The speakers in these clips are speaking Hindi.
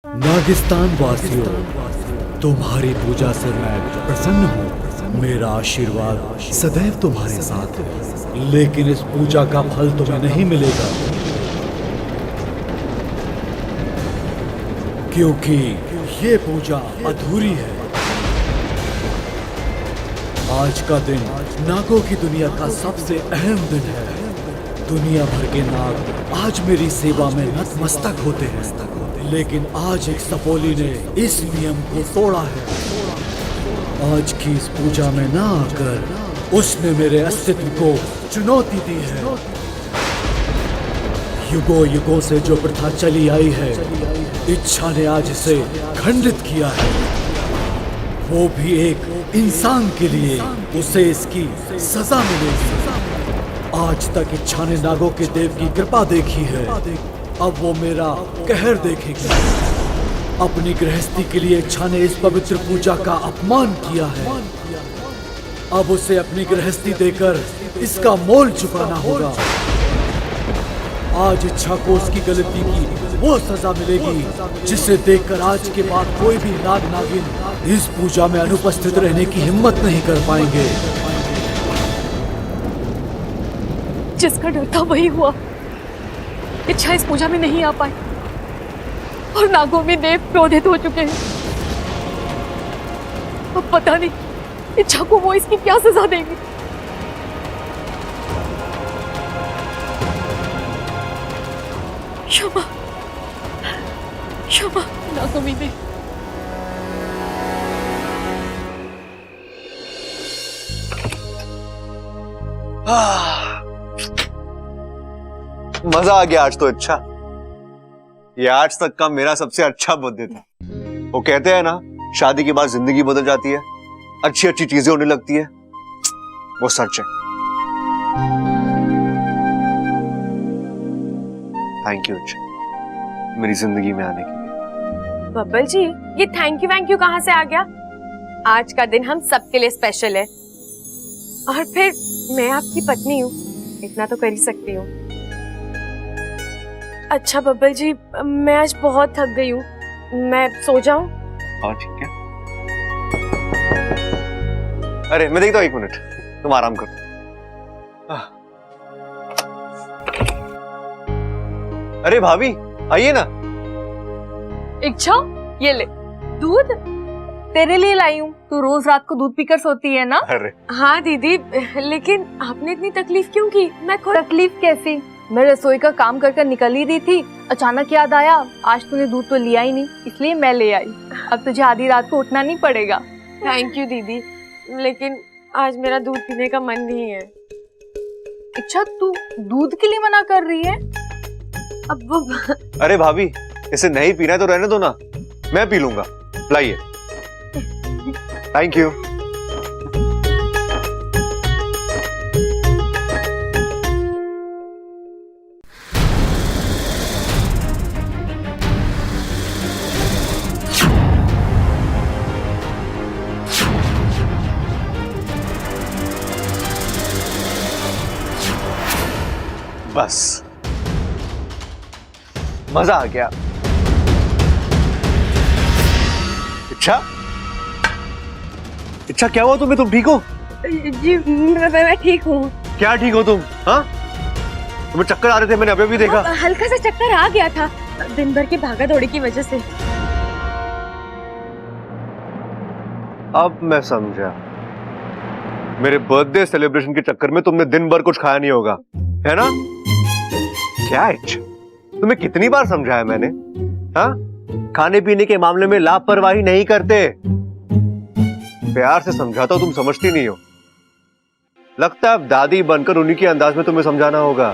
नागिस्तान वासियों, तुम्हारी पूजा से मैं प्रसन्न हूँ। मेरा आशीर्वाद सदैव तुम्हारे साथ है, लेकिन इस पूजा का फल तुम्हें नहीं मिलेगा, क्योंकि ये पूजा अधूरी है। आज का दिन नागों की दुनिया का सबसे अहम दिन है। दुनिया भर के नाग आज मेरी सेवा में नतमस्तक होते हैं, लेकिन आज एक सपोली ने इस नियम को तोड़ा है। आज की इस पूजा में ना आकर उसने मेरे अस्तित्व को चुनौती दी है। युगों युगों से जो प्रथा चली आई है, इच्छा ने आज इसे खंडित किया है। वो भी एक इंसान के लिए उसे इसकी सजा मिलेगी। आज तक इच्छा ने नागों के देव की कृपा देखी है, अब वो मेरा कहर देखेगी। अपनी गृहस्थी के लिए इच्छा ने इस पवित्र पूजा का अपमान किया है, अब उसे अपनी गृहस्थी देकर इसका मोल चुकाना होगा। आज इच्छा को उसकी गलती की वो सजा मिलेगी, जिसे देखकर आज के बाद कोई भी नाग नागिन इस पूजा में अनुपस्थित रहने की हिम्मत नहीं कर पाएंगे। जिसका डर था वही हुआ। इच्छा इस पूजा में नहीं आ पाई और नागों में देव क्रोधित हो चुके हैं। अब पता नहीं इच्छा को वो इसकी क्या सजा देंगे। क्षमा क्षमा नागों में देव। मजा आ गया आज तो। अच्छा, ये आज तक का मेरा सबसे अच्छा बर्थडे था। वो कहते हैं ना, शादी के बाद जिंदगी बदल जाती है, अच्छी अच्छी चीजें होने लगती है। वो सच है। थैंक यू अच्छा, मेरी जिंदगी में आने के लिए। बब्बल जी, ये थैंक यू कहाँ से आ गया? आज का दिन हम सबके लिए स्पेशल है, और फिर मैं आपकी पत्नी हूँ, इतना तो कर ही सकती हूँ। अच्छा बब्बल जी, मैं आज बहुत थक गई हूँ, मैं सो जाऊं? हाँ ठीक है। अरे मैं देखता हूँ, 1 मिनट, तुम आराम करो। अरे भाभी आइए ना। इच्छा, ये ले दूध, तेरे लिए लाई हूँ। तू रोज रात को दूध पीकर सोती है ना? अरे हाँ दीदी, लेकिन आपने इतनी तकलीफ क्यों की? मैं खुद। तकलीफ कैसी? मैं रसोई का काम कर निकल ही रही थी, अचानक याद आया आज तूने दूध तो लिया ही नहीं, इसलिए मैं ले आई। अब तुझे आधी रात को उठना नहीं पड़ेगा। थैंक यू दीदी, लेकिन आज मेरा दूध पीने का मन नहीं है। अच्छा, तू दूध के लिए मना कर रही है? अब वो अरे भाभी, इसे नहीं पीना है तो रहने दो ना, मैं पी लूंगा। लाइए। Thank you. बस मजा आ गया। इच्छा, इच्छा क्या हुआ तुम्हें? तुम ठीक हो? जी मैं ठीक हूँ। क्या ठीक हो तुम? हाँ, तुम्हें चक्कर आ रहे थे, मैंने अभी भी देखा। हल्का सा चक्कर आ गया था दिन भर की भागा दौड़ी की वजह से। अब मैं समझा, मेरे बर्थडे सेलिब्रेशन के चक्कर में तुमने दिन भर कुछ खाया नहीं होगा, है ना? क्या इच्छा, तुम्हें कितनी बार समझाया मैंने? हाँ, खाने पीने के मामले में लापरवाही नहीं करते। प्यार से समझाता हूं, तुम समझती नहीं हो। लगता है अब दादी बनकर उन्हीं के अंदाज में तुम्हें समझाना होगा।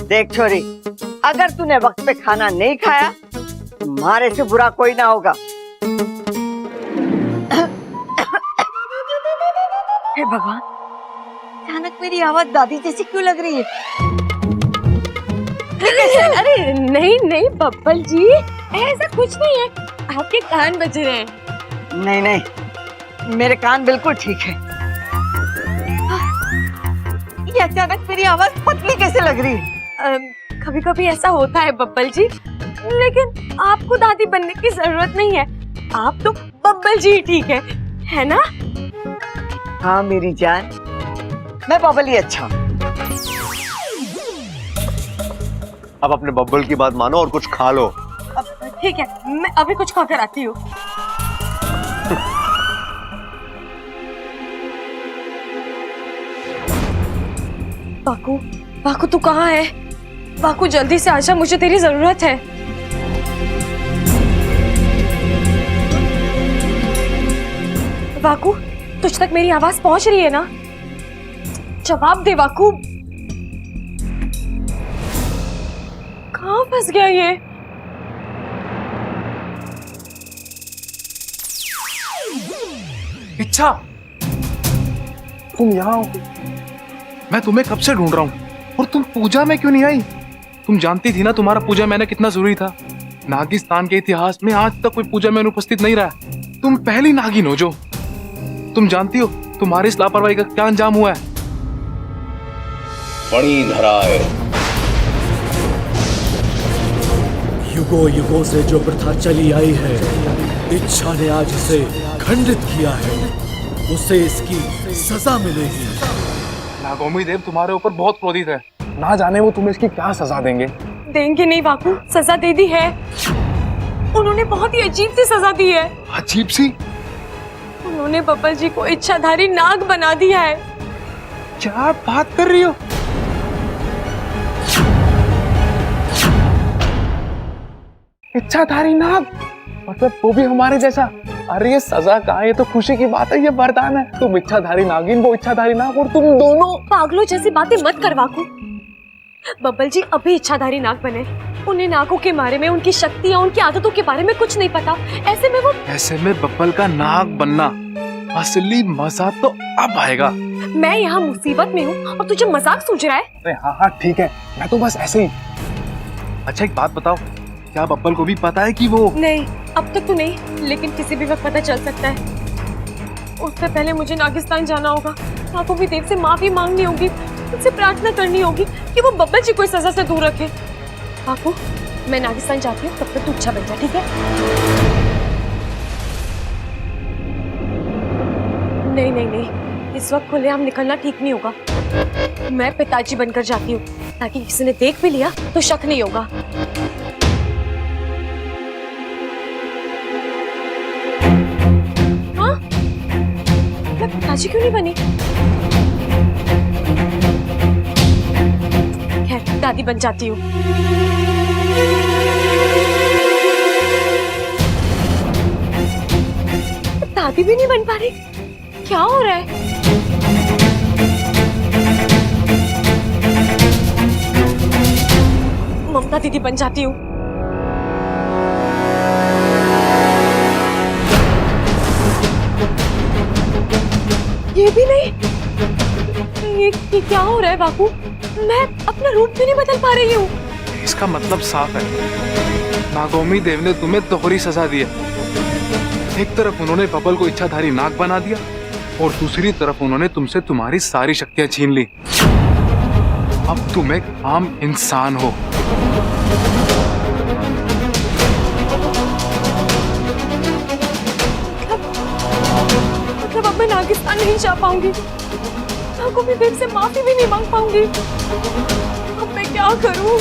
देख छोरी, अगर तूने वक्त पे खाना नहीं खाया, तुम्हारे से बुरा कोई ना होगा। हे भगवान, अचानक मेरी आवाज दादी जैसी क्यों लग रही है? अरे नहीं नहीं बब्बल जी, ऐसा कुछ नहीं है, आपके कान बज रहे हैं। नहीं नहीं, मेरे कान बिल्कुल ठीक है। ये अचानक मेरी आवाज पतली कैसे लग रही है? कभी कभी ऐसा होता है बब्बल जी, लेकिन आपको दादी बनने की जरूरत नहीं है। आप तो बब्बल जी ठीक है ना? हाँ मेरी जान, मैं बबल ही अच्छा हूँ। अब अपने बब्बल की बात मानो और कुछ खा लो। ठीक है, मैं अभी कुछ खाकर आती हूँ। बाकू, बाकू तू कहाँ है? बाकू जल्दी से आजा, मुझे तेरी जरूरत है। बाकू, तुझ तक मेरी आवाज पहुंच रही है ना? जवाब दे बाकू। कहाँ फंस गया ये? इच्छा, तुम यहाँ हो? मैं तुम्हें कब से ढूंढ रहा हूँ, और तुम पूजा में क्यों नहीं आई? तुम जानती थी ना तुम्हारा पूजा में आना कितना जरूरी था। नागिस्तान के इतिहास में आज तक कोई पूजा में अनुपस्थित नहीं रहा। तुम पहली नागिन हो जो, तुम जानती हो तुम्हारी इस लापरवाही का क्या अंजाम हुआ है। मणि धराए। युगों युगों से जो प्रथा चली आई है, इच्छा ने आज इसे खंडित किया है। उसे इसकी सजा मिलेगी। नागोमी देव तुम्हारे ऊपर बहुत क्रोधित है, ना जाने वो तुम्हें इसकी क्या सजा देंगे। देंगे नहीं बाकू, सजा दे दी है। उन्होंने बहुत ही अजीब सी सजा दी है। अजीब सी? उन्होंने बब्बल जी को इच्छाधारी नाग बना दिया है। क्या बात कर रही हो? इच्छाधारी नाग, मतलब वो भी हमारे जैसा? अरे ये सजा कहाँ है, ये तो खुशी की बात है, ये वरदान है। तुम इच्छाधारी नागिन, वो इच्छाधारी नाग, और तुम दोनों पागलों जैसी बातें मत कर बाकू। बब्बल जी अभी इच्छाधारी नाग बने, उन्हें नागों के बारे में, उनकी शक्तियाँ, उनकी आदतों के बारे में कुछ नहीं पता। ऐसे में बब्बल का नाग बनना, असली मजा तो अब आएगा। मैं यहाँ मुसीबत में हूँ और तुझे मजाक सूझ रहा है? अरे हाँ हाँ ठीक है, मैं तो बस ऐसे ही। अच्छा एक बात बताओ, क्या बब्बल को भी पता है कि वो? नहीं, अब तक तो नहीं, लेकिन किसी भी वक्त पता चल सकता है। उससे पहले मुझे नागिस्तान जाना होगा, नागों की देव से माफी मांगनी होगी, उनसे प्रार्थना करनी होगी कि वो बब्बल जी को इस सजा से दूर रखे। बापू, मैं नागिस्तान जाती हूँ, तब तक तू अच्छा बन जा, ठीक है? नहीं नहीं नहीं, इस वक्त खुलेआम निकलना ठीक नहीं होगा। मैं पिताजी बनकर जाती हूँ, ताकि किसी ने देख भी लिया तो शक नहीं होगा। हाँ? मैं पिताजी क्यों नहीं बनी? खैर, दादी बन जाती हूँ। दादी भी नहीं बन पा रही, क्या हो रहा है? ममता दीदी बन जाती हूँ। ये भी नहीं। ये क्या हो रहा है बापू? मैं अपना रूप भी नहीं बदल पा रही हूँ। इसका मतलब साफ है, नागोमी देव ने तुम्हें दोहरी सजा दी है। एक तरफ उन्होंने बब्बल को इच्छाधारी नाग बना दिया, और दूसरी तरफ उन्होंने तुमसे तुम्हारी सारी शक्तियां छीन ली। अब तुम एक आम इंसान हो। मतलब अब मैं नागिस्तान नहीं जा पाऊंगी, नागोमी देव से माफी भी नहीं मांग पाऊंगी। अब मैं क्या करूं?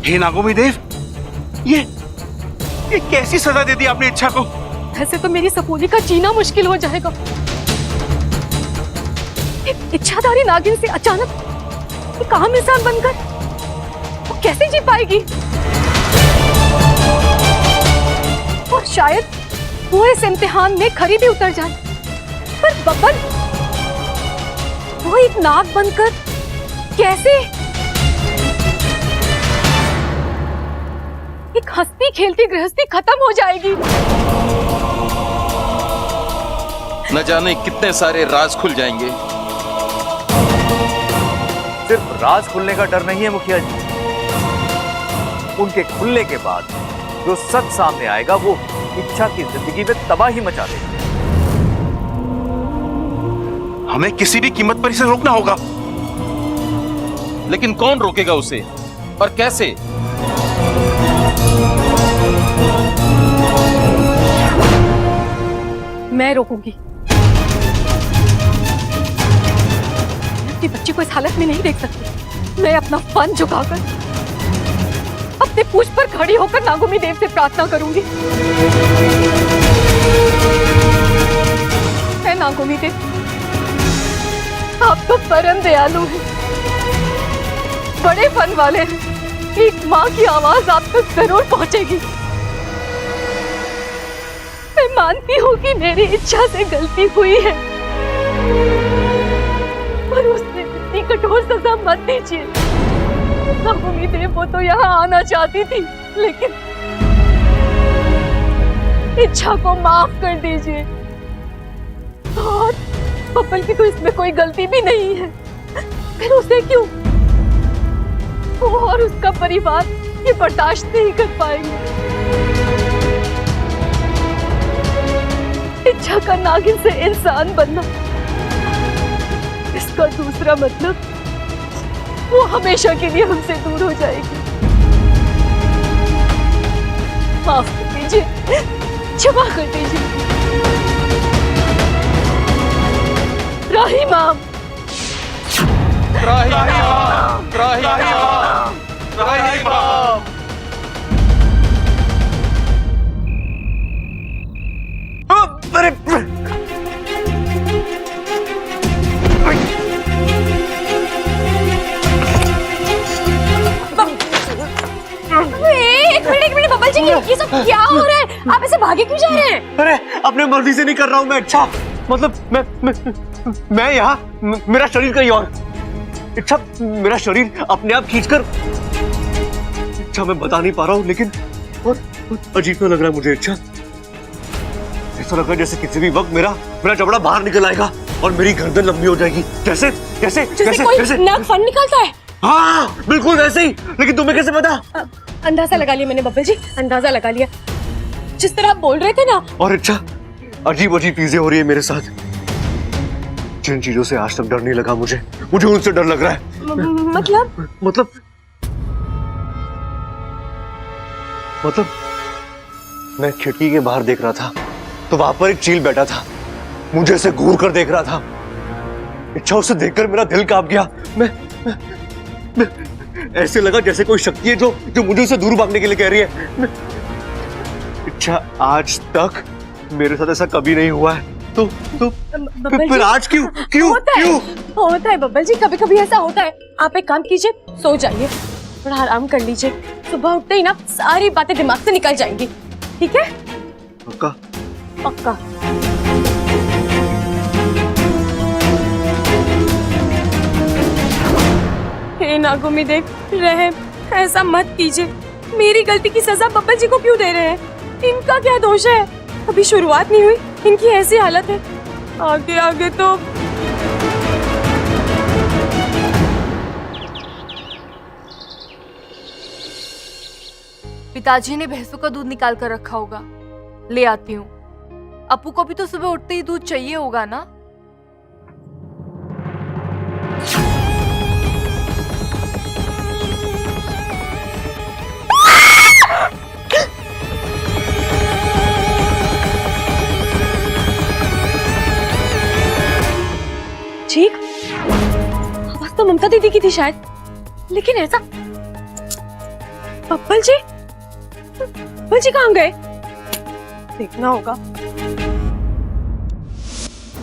हे नागोमी देव, ये कैसी सजा दे दी आपने इच्छा को? ऐसे तो मेरी सपूली का जीना मुश्किल हो जाएगा। एक इच्छाधारी नागिन से अचानक एक आम इंसान बनकर वो कैसे जी पाएगी? और शायद वो इस इम्तिहान में खरी भी उतर जाए। पर बब्बल, वो एक नाग बनकर कैसे? एक हंसती खेलती गृहस्थी खत्म हो जाएगी। न जाने कितने सारे राज खुल जाएंगे। सिर्फ राज खुलने का डर नहीं है मुखिया जी, उनके खुलने के बाद जो सच सामने आएगा वो इच्छा की जिंदगी में तबाही मचा देगा। हमें किसी भी कीमत पर इसे रोकना होगा। लेकिन कौन रोकेगा उसे और कैसे? मैं रोकूंगी। मैं अपनी बच्ची को इस हालत में नहीं देख सकती। मैं अपना फन झुकाकर अपने पूछ पर खड़ी होकर नागोमी देव से प्रार्थना करूंगी। है नागोमी देव, आप तो परम दयालु हैं, बड़े फन वाले हैं। एक माँ की आवाज आप तक जरूर पहुंचेगी। मैं मानती हूँ कि मेरी इच्छा से गलती हुई है, पर उसने इतनी कठोर सजा मत दीजिए। नागोमी देव, वो तो यहाँ आना चाहती थी, लेकिन इच्छा को माफ कर दीजिए। और बब्बल की तो इसमें कोई गलती भी नहीं है, फिर उसे क्यों? वो और उसका परिवार ये बर्दाश्त नहीं कर पाएंगे। इच्छा का नागिन से इंसान बनना, इसका दूसरा मतलब वो हमेशा के लिए हमसे दूर हो जाएगी। माफ कर दीजिए, क्षमा कर दीजिए। राही माम, राही माम, राही माम, राही माम। अरे एक मिनट बब्बल जी, ये सब क्या हो रहा है? आप ऐसे भागे क्यों जा रहे हैं? अरे अपने मर्जी से नहीं कर रहा हूं मैं। अच्छा मतलब मैं यहाँ मेरा शरीर कहीं और। अच्छा मेरा शरीर अपने आप खींचकर, अच्छा मैं बता नहीं पा रहा हूँ, लेकिन बहुत अजीब सा लग रहा है मुझे। अच्छा ऐसा लग रहा है जैसे किसी भी वक्त मेरा जबड़ा बाहर निकल आएगा और मेरी गर्दन लंबी हो जाएगी। कैसे कैसे कैसे कैसे? नाक फन निकलता है। हाँ बिल्कुल वैसे ही। लेकिन तुम्हें कैसे पता? अंदाजा लगा लिया मैंने बब्बल जी, अंदाजा लगा लिया। जिस तरह आप बोल रहे थे ना। और अच्छा अजीब अजीब चीजें हो रही है मेरे साथ। जिन चीजों से आज तक डर नहीं लगा मुझे उनसे डर लग रहा है। मतलब मैं खिड़की के बाहर देख रहा था तो वहां पर एक चील बैठा था, मुझे से घूर कर देख रहा था। अच्छा उसे देखकर मेरा दिल कांप गया। मैं ऐसे लगा जैसे कोई शक्ति है जो मुझे उसे दूर भागने के लिए कह रही है। अच्छा आज तक मेरे साथ ऐसा कभी नहीं हुआ है, तो फिर आज क्यों क्यों होता है बब्बल जी, कभी कभी ऐसा होता है। आप एक काम कीजिए, सो जाइए, थोड़ा आराम कर लीजिए। सुबह उठते ही ना सारी बातें दिमाग से निकल जाएंगी, ठीक है? पक्का? पक्का। हे नागोमी देव, रहम, ऐसा मत कीजिए। मेरी गलती की सजा बब्बल जी को क्यों दे रहे हैं? इनका क्या दोष है? अभी शुरुआत नहीं हुई, इनकी ऐसी हालत है, आगे आगे तो। पिताजी ने भैंसों का दूध निकाल कर रखा होगा, ले आती हूँ। अपू को भी तो सुबह उठते ही दूध चाहिए होगा ना? ठीक, आवाज तो ममता दीदी की थी शायद, लेकिन ऐसा। बब्बल जी कहाँ गए? देखना होगा।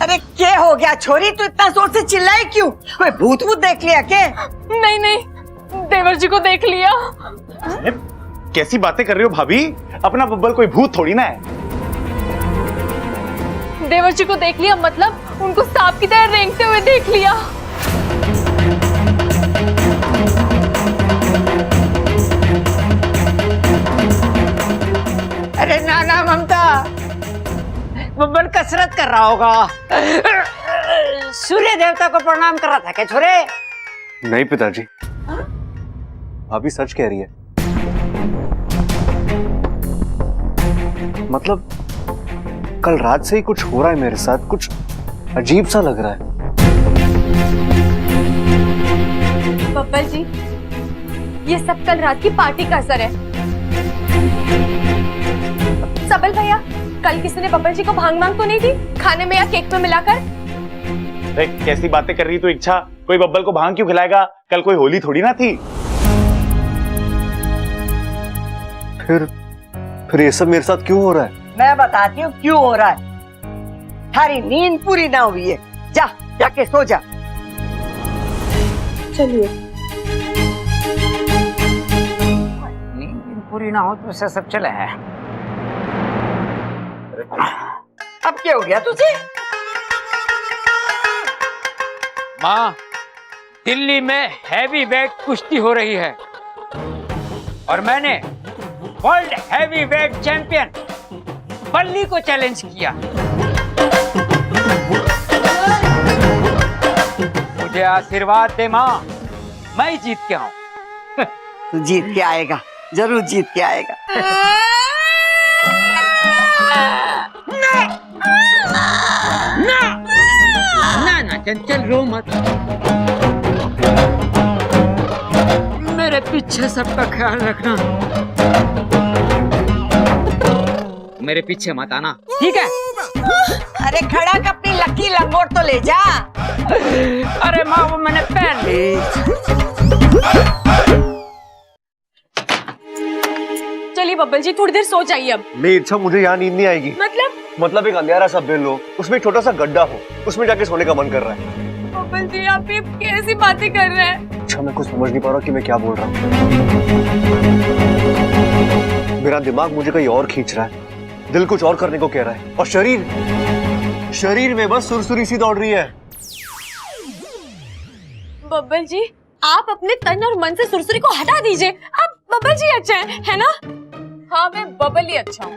अरे क्या हो गया छोरी, तू इतना जोर से चिल्लाई क्यों? कोई भूत वूत देख लिया क्या? नहीं, देवर जी को देख लिया। कैसी बातें कर रही हो भाभी? अपना बब्बल कोई भूत थोड़ी ना है। देवर जी को देख लिया मतलब उनको सांप की तरह रेंगते हुए देख लिया। अरे ना ममता, बब्बल कसरत कर रहा होगा। सूर्य देवता को प्रणाम कर रहा था क्या छोरे? नहीं पिताजी, भाभी सच कह रही है। मतलब कल रात से ही कुछ हो रहा है मेरे साथ, कुछ अजीब सा लग रहा है। बब्बल जी, ये सब कल रात की पार्टी का असर है। सबल भैया, कल किसी ने बब्बल जी को भांग तो नहीं दी खाने में या केक में मिलाकर? देख कैसी बातें कर रही तू इच्छा, कोई बब्बल को भांग क्यों खिलाएगा? कल कोई होली थोड़ी ना थी। फिर ये सब मेरे साथ क्यों हो रहा है? मैं बताती हूँ क्यों हो रहा है। थारी नींद पूरी ना हुई है, जा जाके सो जा। चलिए। नींद पूरी ना हो तो ऐसा सब चला है। अब क्या हो गया तुझे? माँ, दिल्ली में हैवी वेट कुश्ती हो रही है और मैंने वर्ल्ड हैवी वेट चैंपियन बल्ली को चैलेंज किया। मुझे आशीर्वाद दे माँ, मैं ही जीत के आऊं। तू जीत के आएगा, जरूर जीत के आएगा। ना चंचल रो मत, मेरे पीछे सबका ख्याल रखना, मेरे पीछे मत आना, ठीक है? अरे खड़ा अपनी लकी लंगोट तो ले जा। अरे माँ, वो मैंने पहन ली। चलिए बब्बल जी, थोड़ी देर सो जाइए अब। मेरी इच्छा, मुझे यहाँ नींद नहीं आएगी। मतलब एक अंधेरा सा बिल हो, उसमें एक छोटा सा गड्ढा हो, उसमें जाके सोने का मन कर रहा है। बब्बल जी, आप ये कैसी बातें कर रहे हैं? अच्छा, मैं कुछ समझ नहीं पा रहा कि मैं क्या बोल रहा हूँ। मेरा दिमाग मुझे कहीं और खींच रहा है, दिल कुछ और करने को कह रहा है, और शरीर में बस सुरसुरी सी दौड़ रही है। बब्बल जी, आप अपने तन और मन से सुरसुरी को हटा दीजिए। आप बब्बल जी अच्छा है ना? हाँ, मैं बब्बल ही अच्छा हूँ।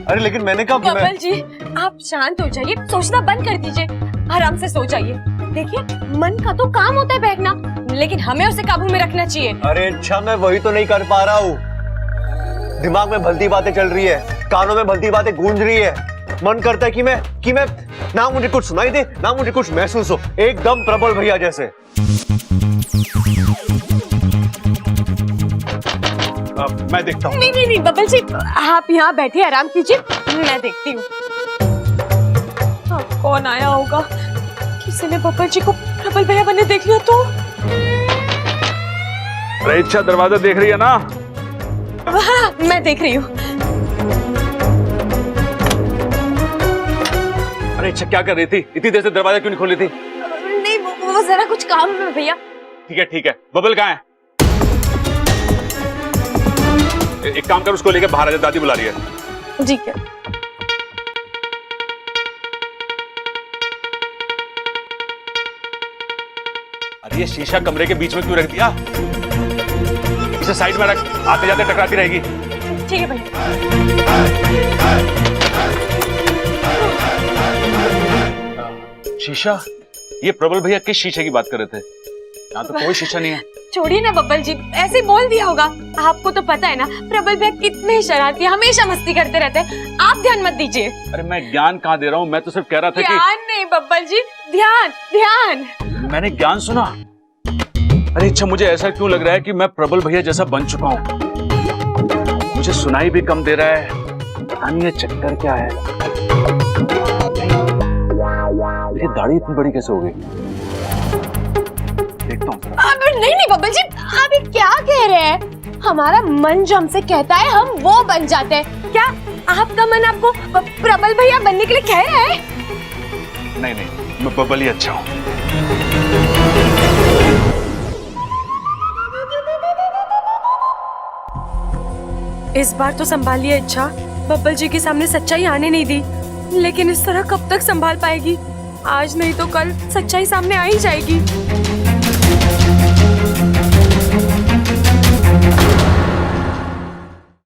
अरे लेकिन मैंने कहा बब्बल जी, आप शांत हो जाइए, सोचना बंद कर दीजिए, आराम से सो जाइए। देखिए, मन का तो काम होता है बहकना, लेकिन हमें उसे काबू में रखना चाहिए। अरे अच्छा, मैं वही तो नहीं कर पा रहा हूँ। दिमाग में भलती बातें चल रही है, कानों में भलती बातें गूंज रही है। मन करता है कि मैं ना मुझे कुछ सुनाई दे, ना मुझे कुछ महसूस हो, एकदम प्रबल भैया जैसे। अब मैं देखता हूँ। नहीं बब्बल जी, आप यहाँ बैठिए, आराम कीजिए, मैं देखती हूँ। कौन आया होगा? किसी ने बब्बल जी को प्रबल भैया बनने देख लिया तो? अरे इच्छा, दरवाजा देख रही है ना? हाँ, मैं देख रही हूँ। अरे इच्छा, क्या कर रही थी? इतनी देर से दरवाजा क्यों नहीं खोली थी? नहीं, वो जरा कुछ काम में भैया। ठीक है, बबल कहाँ है? एक काम कर, उसको लेकर बाहर आ जा, दादी बुला रही है। जी क्या? अरे ये शीशा कमरे के बीच में क्यों रख दिया? इसे साइड में रख, आते जाते टकराती रहेगी। ठीक है भैया। शीशा? ये प्रबल भैया किस शीशे की बात कर रहे थे? यहाँ तो कोई शीशा नहीं है। छोड़िए ना बब्बल जी, ऐसे बोल दिया होगा। आपको तो पता है ना, प्रबल भैया कितने शरारती हैं, हमेशा मस्ती करते रहते हैं। आप ध्यान मत दीजिए। अरे मैं ज्ञान कहाँ दे रहा हूँ, मैं तो सिर्फ कह रहा था कि ज्ञान नहीं बब्बल जी, ध्यान। मैंने ज्ञान सुना। अरे अच्छा, मुझे ऐसा क्यों लग रहा है कि मैं प्रबल भैया जैसा बन चुका हूँ? मुझे सुनाई भी कम दे रहा है, पता नहीं ये चक्कर क्या है। मेरी दाढ़ी इतनी बड़ी कैसे हो गई? देखता हूँ। नहीं बब्बल जी, आप ये क्या कह रहे हैं? हमारा मन जो हमसे कहता है, हम वो बन जाते हैं। क्या आपका मन आपको प्रबल भैया बनने के लिए कह रहा है? नहीं, मैं बबल ही अच्छा हूँ। इस बार तो संभालिए अच्छा, बब्बल जी के सामने सच्चाई आने नहीं दी, लेकिन इस तरह कब तक संभाल पाएगी? आज नहीं तो कल सच्चाई सामने आ ही जाएगी।